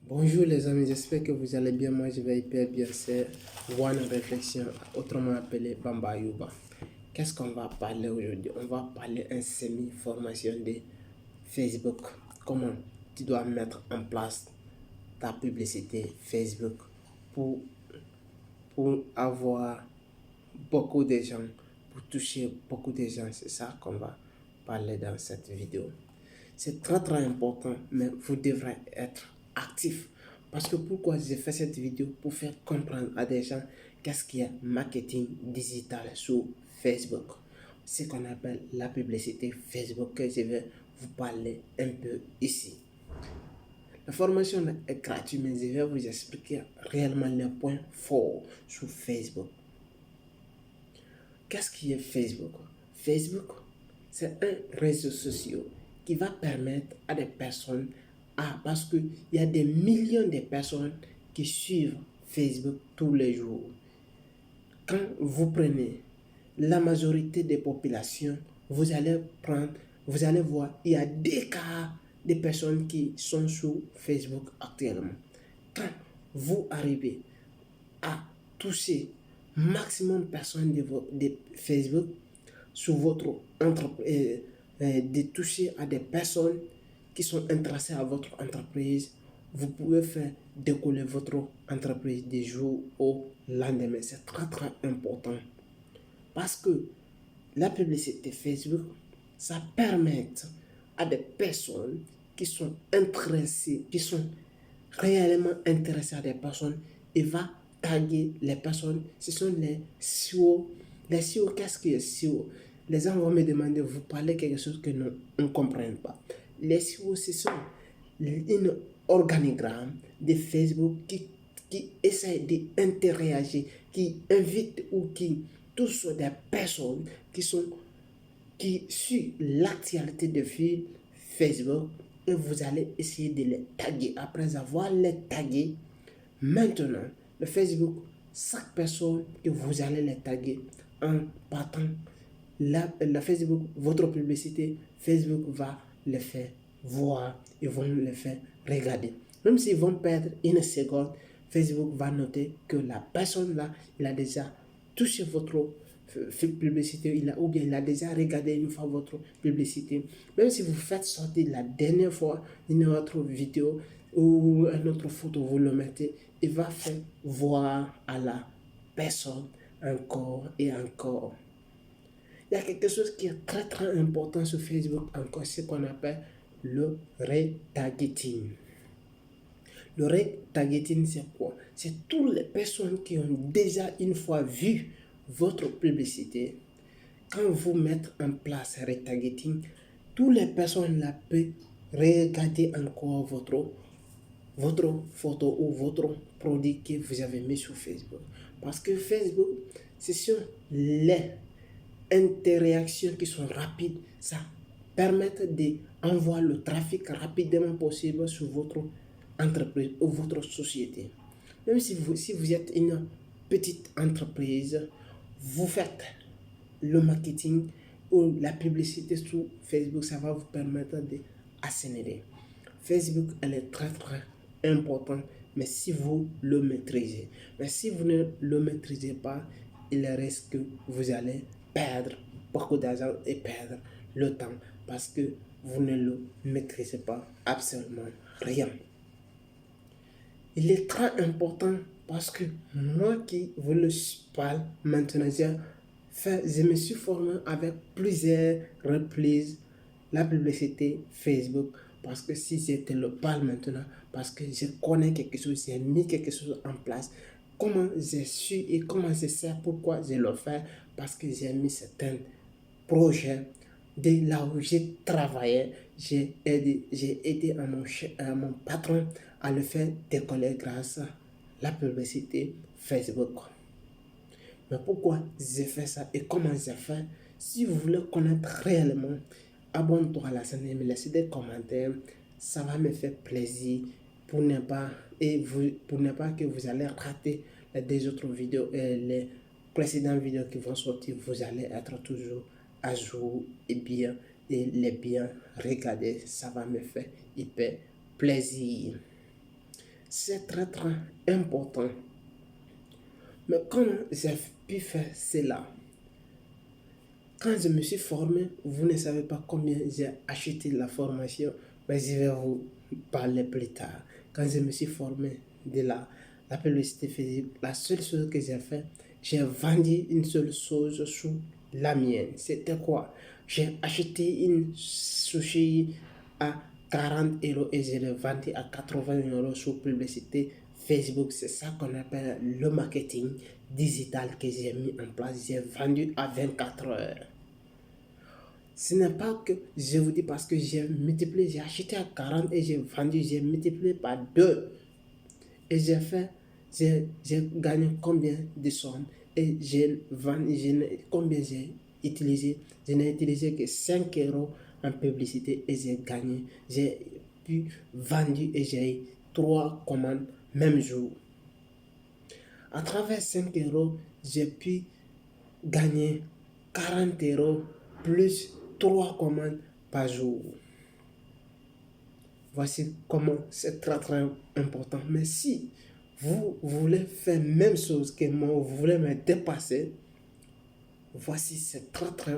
Bonjour les amis, j'espère que vous allez bien. Moi je vais hyper bien. C'est One Réflexion, autrement appelé Bamba Yuba. Qu'est-ce qu'on va parler aujourd'hui? On va parler un semi-formation de Facebook. Comment tu dois mettre en place ta publicité Facebook pour, pour avoir beaucoup de gens, pour toucher beaucoup de gens. C'est ça qu'on va parler dans cette vidéo. C'est très important, mais vous devrez être actif. Parce que pourquoi j'ai fait cette vidéo? Pour faire comprendre à des gens qu'est-ce qu'il y a marketing digital sur Facebook. Ce qu'on appelle la publicité Facebook que je vais vous parler un peu ici. La formation est gratuite, mais je vais vous expliquer réellement les points forts sur Facebook. Qu'est-ce qui est Facebook? Facebook, c'est un réseau social qui va permettre à des personnes, parce qu'il y a des millions de personnes qui suivent Facebook tous les jours. Quand vous prenez la majorité des populations, vous allez voir, il y a des cas de personnes qui sont sur Facebook actuellement. Quand vous arrivez à toucher maximum personnes de Facebook sur votre entreprise, de toucher à des personnes qui sont intéressées à votre entreprise, vous pouvez faire décoller votre entreprise du jour au lendemain. C'est très important parce que la publicité Facebook, ça permet à des personnes qui sont intéressées, qui sont réellement intéressées à des personnes, et va taguer les personnes. Ce sont les SEO. Les SEO, qu'est-ce que c'est SEO? Les gens vont me demander, vous parlez quelque chose que nous ne comprenons pas. Les SEO, ce sont un organigramme de Facebook qui essaie d'interagir, qui invite ou qui touche des personnes qui suivent l'actualité de fil Facebook, et vous allez essayer de les taguer. Après avoir les tagués, maintenant, le Facebook, chaque personne que vous allez les taguer en partant la Facebook, votre publicité, Facebook va les faire voir, ils vont les faire regarder. Même s'ils vont perdre une seconde, Facebook va noter que la personne là, il a déjà touché votre publicité, ou bien il a déjà regardé une fois votre publicité. Même si vous faites sortir la dernière fois une autre vidéo ou une autre photo, vous le mettez, il va faire voir à la personne encore et encore. Il y a quelque chose qui est très important sur Facebook encore, ce qu'on appelle le retargeting. Le retargeting, c'est quoi? C'est toutes les personnes qui ont déjà une fois vu votre publicité. Quand vous mettez en place retargeting, toutes les personnes là peuvent regarder encore votre photo ou votre produit que vous avez mis sur Facebook. Parce que Facebook, ce sont les interactions qui sont rapides. Ça permet d'envoyer le trafic rapidement possible sur votre entreprise ou votre société. Même si vous êtes une petite entreprise, vous faites le marketing ou la publicité sur Facebook, ça va vous permettre d'accélérer. Facebook, elle est très importante, mais si vous le maîtrisez. Mais si vous ne le maîtrisez pas, il risque que vous allez perdre beaucoup d'argent et perdre le temps parce que vous ne le maîtrisez pas absolument rien. Il est très important parce que moi qui vous le parle maintenant, je me suis formé avec plusieurs reprises la publicité Facebook, parce que si je te le parle maintenant, parce que je connais quelque chose, j'ai mis quelque chose en place, comment je suis et comment je sais pourquoi je le fais, parce que j'ai mis certains projets de là où j'ai travaillé, j'ai aidé à mon patron à le faire décoller grâce à la publicité Facebook. Mais pourquoi j'ai fait ça et comment j'ai fait? Si vous voulez connaître réellement, abonne-toi à la chaîne et me laissez des commentaires. Ça va me faire plaisir pour ne pas que vous allez rater les deux autres vidéos et les précédentes vidéos qui vont sortir. Vous allez être toujours à jour et les bien regarder. Ça va me faire hyper plaisir. C'est très très important. Mais comment j'ai pu faire cela? Quand je me suis formé, vous ne savez pas combien j'ai acheté la formation, mais je vais vous parler plus tard. Quand je me suis formé de la publicité Facebook, la seule chose que j'ai fait, j'ai vendu une seule chose sous la mienne. C'était quoi? J'ai acheté une sushi à 40 euros et je l'ai vendu à 80 euros sous publicité Facebook. C'est ça qu'on appelle le marketing digital que j'ai mis en place. J'ai vendu à 24 heures. Ce n'est pas que je vous dis parce que j'ai multiplié, j'ai acheté à 40 et j'ai vendu, j'ai multiplié par 2. Et j'ai gagné combien de sommes et j'ai vendu, combien j'ai utilisé. Je n'ai utilisé que 5 euros en publicité et j'ai gagné. J'ai pu vendre et j'ai eu 3 commandes même jour. À travers 5 euros, j'ai pu gagner 40 euros plus 3 commandes par jour. Voici comment c'est très très important. Mais si vous voulez faire la même chose que moi, vous voulez me dépasser, voici c'est très très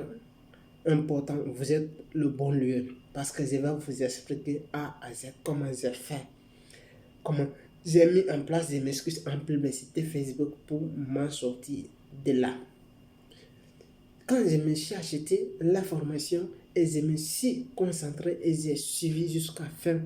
important. Vous êtes le bon lieu parce que je vais vous expliquer A à Z comment j'ai fait. Comment j'ai mis en place des excuses en publicité Facebook pour m'en sortir de là. Quand je me suis acheté la formation et je me suis concentré et j'ai suivi jusqu'à la fin,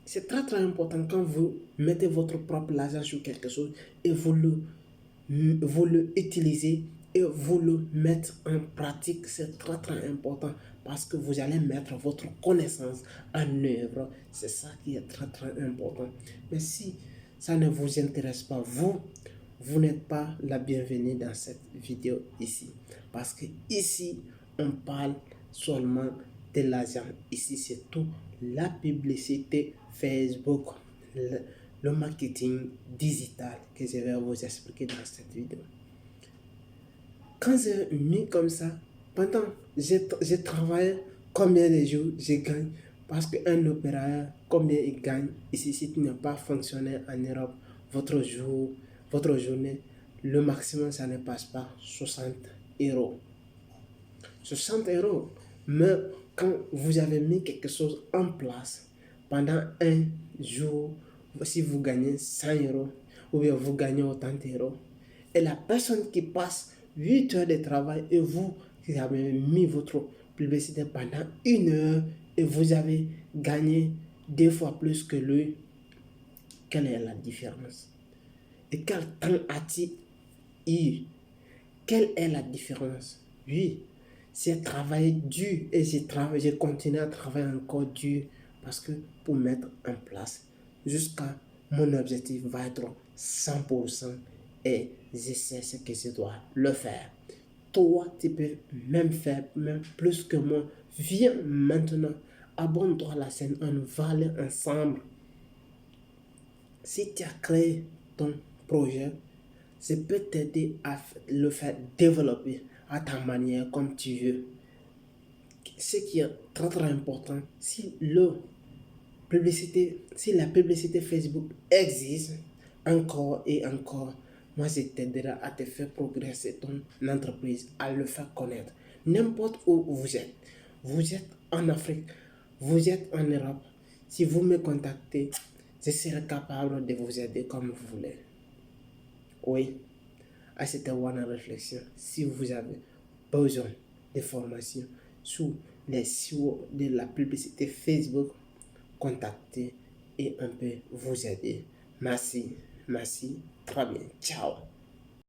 c'est très très important quand vous mettez votre propre argent sur quelque chose et vous le utilisez et vous le mettez en pratique. C'est très très important parce que vous allez mettre votre connaissance en œuvre. C'est ça qui est très très important. Mais si ça ne vous intéresse pas, vous n'êtes pas la bienvenue dans cette vidéo ici. Parce que ici, on parle seulement de l'argent. Ici, c'est tout la publicité Facebook, le marketing digital que je vais vous expliquer dans cette vidéo. Quand j'ai mis comme ça, pendant j'ai travaillé combien de jours je gagne parce qu'un opérateur, combien il gagne ici, si tu n'es pas fonctionnaire en Europe, votre journée, le maximum, ça ne passe pas 60 euros. 60 euros. Mais quand vous avez mis quelque chose en place pendant un jour, si vous gagnez 100 euros ou bien vous gagnez autant d'euros, et la personne qui passe 8 heures de travail et vous avez mis votre publicité pendant 1 heure et vous avez gagné 2 fois plus que lui, quelle est la différence? Et quel temps a-t-il eu? Quelle est la différence? Oui, j'ai travaillé dur et j'ai continué à travailler encore dur parce que pour mettre en place jusqu'à mon objectif va être 100% et je sais ce que je dois le faire. Toi, tu peux même faire même plus que moi. Viens maintenant, abonne-toi à la chaîne, on va aller ensemble. Si tu as créé ton projet, je peux t'aider à le faire développer à ta manière, comme tu veux. Ce qui est très très important, si la publicité Facebook existe encore et encore, moi je t'aiderai à te faire progresser ton entreprise, à le faire connaître. N'importe où vous êtes en Afrique, vous êtes en Europe, si vous me contactez, je serai capable de vous aider comme vous voulez. Oui, à cette one réflexion, si vous avez besoin de formation sur les sites de la publicité Facebook, contactez et on peut vous aider. Merci, très bien, ciao.